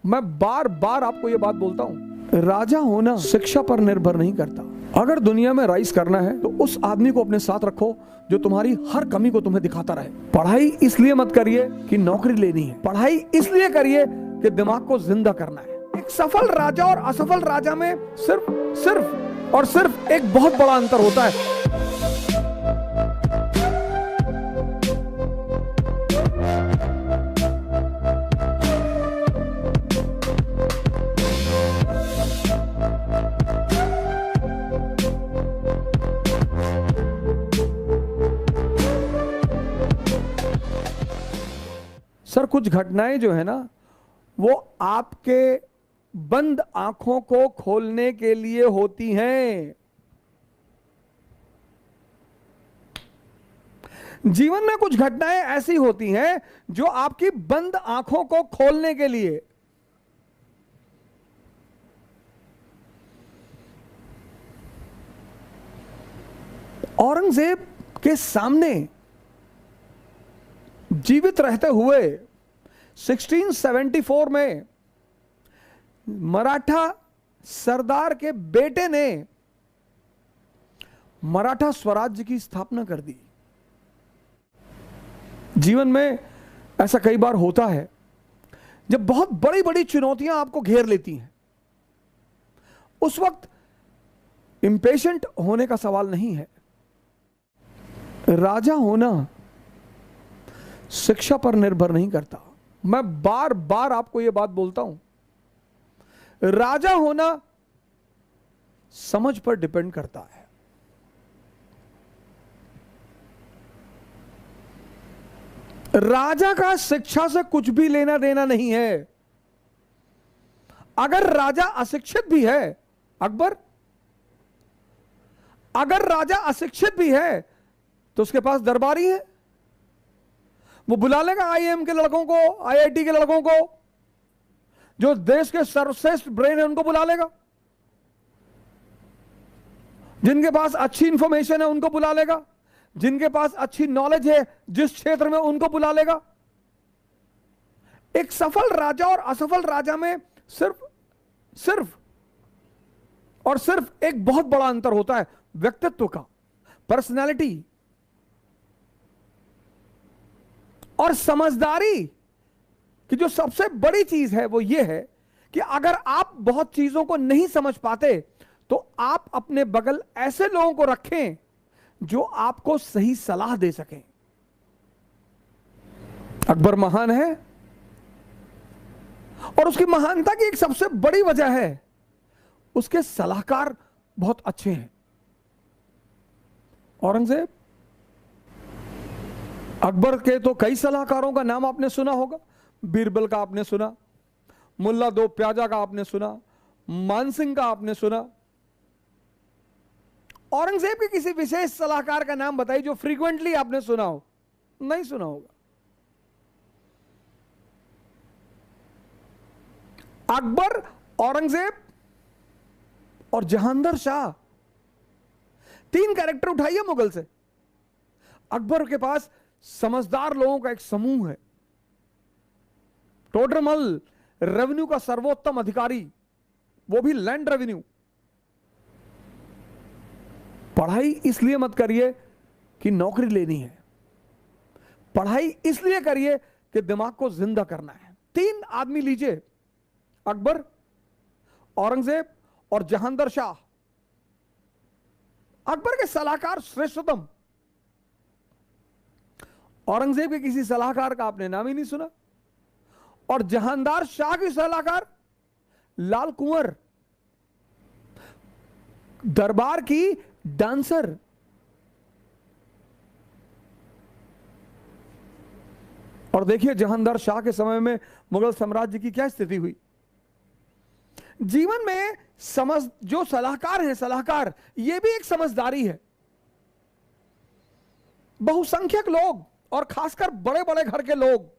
मैं बार बार आपको यह बात बोलता हूं, राजा होना शिक्षा पर निर्भर नहीं करता। अगर दुनिया में राइज करना है तो उस आदमी को अपने साथ रखो जो तुम्हारी हर कमी को तुम्हें दिखाता रहे। पढ़ाई इसलिए मत करिए कि नौकरी लेनी है, पढ़ाई इसलिए करिए कि दिमाग को जिंदा करना है। एक सफल राजा और असफल राजा में सिर्फ एक बहुत बड़ा अंतर होता है। सर, कुछ घटनाएं जो है ना, वो आपके बंद आंखों को खोलने के लिए होती हैं। जीवन में कुछ घटनाएं ऐसी होती हैं जो आपकी बंद आंखों को खोलने के लिए। औरंगजेब के सामने जीवित रहते हुए 1674 में मराठा सरदार के बेटे ने मराठा स्वराज्य की स्थापना कर दी। जीवन में ऐसा कई बार होता है जब बहुत बड़ी बड़ी चुनौतियां आपको घेर लेती हैं। उस वक्त इंपेशेंट होने का सवाल नहीं है। राजा होना शिक्षा पर निर्भर नहीं करता। मैं बार बार आपको यह बात बोलता हूं, राजा होना समझ पर डिपेंड करता है। राजा का शिक्षा से कुछ भी लेना देना नहीं है। अगर राजा अशिक्षित भी है, अगर राजा अशिक्षित भी है तो उसके पास दरबारी है, वो बुला लेगा आईएम के लड़कों को, आईआईटी के लड़कों को, जो देश के सर्वश्रेष्ठ ब्रेन है उनको बुला लेगा, जिनके पास अच्छी इंफॉर्मेशन है उनको बुला लेगा, जिनके पास अच्छी नॉलेज है जिस क्षेत्र में उनको बुला लेगा। एक सफल राजा और असफल राजा में सिर्फ एक बहुत बड़ा अंतर होता है, व्यक्तित्व का, पर्सनैलिटी और समझदारी की। जो सबसे बड़ी चीज है वो ये है कि अगर आप बहुत चीजों को नहीं समझ पाते तो आप अपने बगल ऐसे लोगों को रखें जो आपको सही सलाह दे सकें। अकबर महान है और उसकी महानता की एक सबसे बड़ी वजह है उसके सलाहकार बहुत अच्छे हैं। औरंगजेब, अकबर के तो कई सलाहकारों का नाम आपने सुना होगा। बीरबल का आपने सुना, मुल्ला दो प्याजा का आपने सुना, मानसिंह का आपने सुना। औरंगजेब के किसी विशेष सलाहकार का नाम बताइए जो फ्रीक्वेंटली आपने सुना हो। नहीं सुना होगा। अकबर, औरंगजेब और जहांगीर शाह, तीन कैरेक्टर उठाइए मुगल से। अकबर के पास समझदार लोगों का एक समूह है। टोडरमल रेवेन्यू का सर्वोत्तम अधिकारी, वो भी लैंड रेवेन्यू। पढ़ाई इसलिए मत करिए कि नौकरी लेनी है, पढ़ाई इसलिए करिए कि दिमाग को जिंदा करना है। तीन आदमी लीजिए, अकबर, औरंगजेब और जहांगीर शाह। अकबर के सलाहकार श्रेष्ठतम, औरंगजेब के किसी सलाहकार का आपने नाम ही नहीं सुना। और जहांगीर शाह की सलाहकार लाल कुंवर, दरबार की डांसर। और देखिए जहांगीर शाह के समय में मुगल साम्राज्य की क्या स्थिति हुई। जीवन में जो सलाहकार हैं, सलाहकार ये भी एक समझदारी है। बहुसंख्यक लोग और खासकर बड़े बड़े घर के लोग,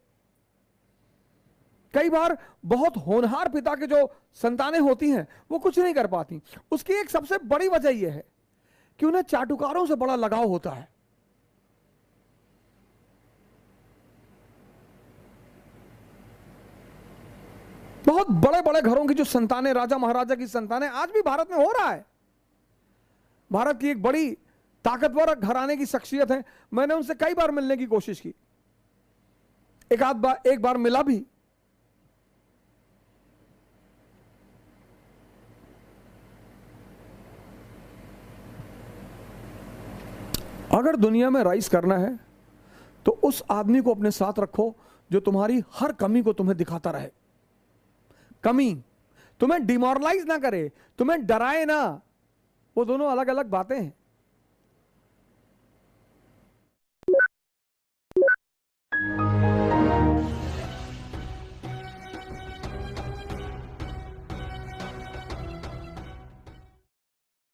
कई बार बहुत होनहार पिता के जो संतानें होती हैं वो कुछ नहीं कर पाती। उसकी एक सबसे बड़ी वजह यह है कि उन्हें चाटुकारों से बड़ा लगाव होता है। बहुत बड़े बड़े घरों की जो संतानें, राजा महाराजा की संतानें, आज भी भारत में हो रहा है। भारत की एक बड़ी ताकतवर घराने की शख्सियत है, मैंने उनसे कई बार मिलने की कोशिश की, एक बार मिला भी। अगर दुनिया में राइज करना है तो उस आदमी को अपने साथ रखो जो तुम्हारी हर कमी को तुम्हें दिखाता रहे। कमी तुम्हें डिमोरलाइज ना करे, तुम्हें डराए ना। वो दोनों अलग अलग बातें हैं।